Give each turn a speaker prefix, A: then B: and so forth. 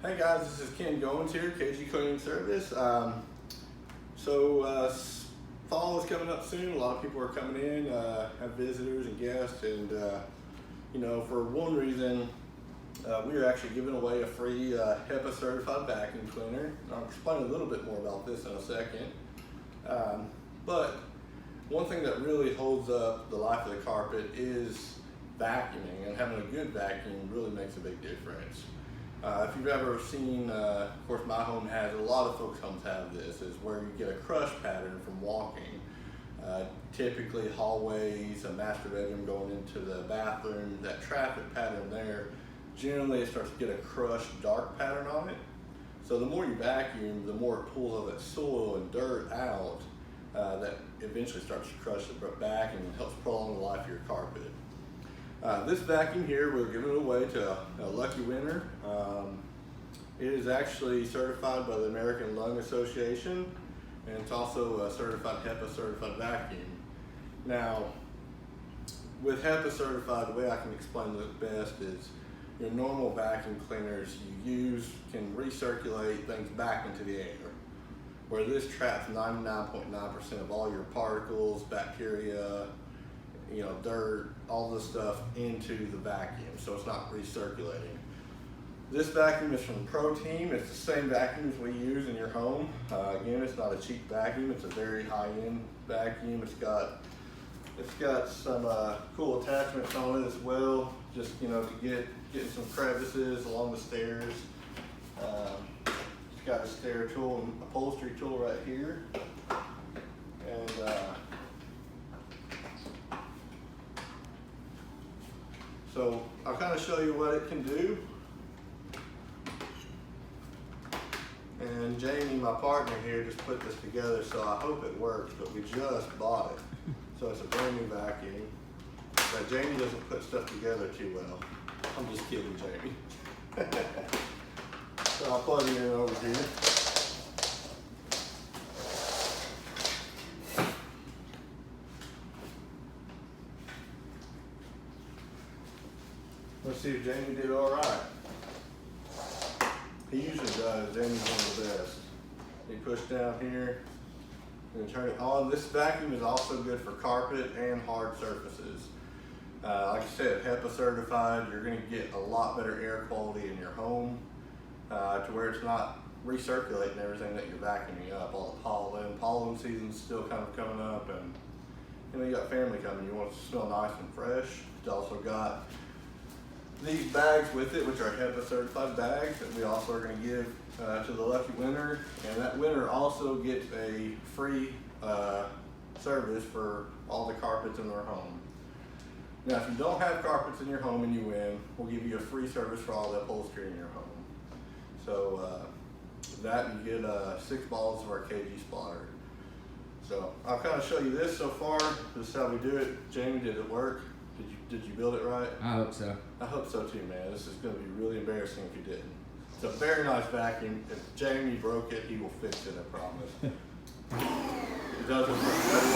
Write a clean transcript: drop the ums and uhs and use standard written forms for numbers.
A: Hey guys, this is Ken Goins here, KG Cleaning Service. Fall is coming up soon. A lot of people are coming in, have visitors and guests, and for one reason, we are actually giving away a free HEPA certified vacuum cleaner. And I'll explain a little bit more about this in a second. But one thing that really holds up the life of the carpet is vacuuming, and having a good vacuum really makes a big difference. If you've ever seen, of course my home has, a lot of folks' homes have this, is where you get a crush pattern from walking. Typically hallways, a master bedroom going into the bathroom, that traffic pattern there, generally it starts to get a crushed dark pattern on it. So the more you vacuum, the more it pulls all that soil and dirt out that eventually starts to crush the back and helps prolong the life of your carpet. This vacuum here, we're giving it away to a lucky winner. It is actually certified by the American Lung Association, and it's also a certified HEPA certified vacuum. Now, with HEPA certified, the way I can explain this best is your normal vacuum cleaners you use can recirculate things back into the air, where this traps 99.9% of all your particles, bacteria, dirt, all this stuff into the vacuum, so it's not recirculating. This vacuum is from Pro-Team. It's the same vacuum as we use in your home. Again, it's not a cheap vacuum. It's a very high-end vacuum. It's got some cool attachments on it as well, just to get some crevices along the stairs. It's got a stair tool and upholstery tool right here, and so I'll kind of show you what it can do. And Jamie, my partner here, just put this together, so I hope it works, but we just bought it. So it's a brand new vacuum. But Jamie doesn't put stuff together too well. I'm just kidding, Jamie. So I'll plug it in over here. Let's see if Jamie did all right. He usually does. Jamie's one of the best. You push down here and turn it on. This vacuum is also good for carpet and hard surfaces. Like I said, HEPA certified, you're going to get a lot better air quality in your home to where it's not recirculating everything that you're vacuuming up. All the pollen season's still kind of coming up, and you got family coming. You want it to smell nice and fresh. It's also got these bags with it, which are HEPA certified bags that we also are going to give to the lucky winner, and that winner also gets a free service for all the carpets in their home. Now, if you don't have carpets in your home and you win, we'll give you a free service for all the upholstery in your home. So that you get 6 bottles of our KG spotter. So I'll kind of show you this so far. This is how we do it. Jamie, did it work? Did you build it right?
B: I hope so.
A: I hope so too, man. This is going to be really embarrassing if you didn't. It's a very nice vacuum. If Jamie broke it, he will fix it, I promise. It doesn't work.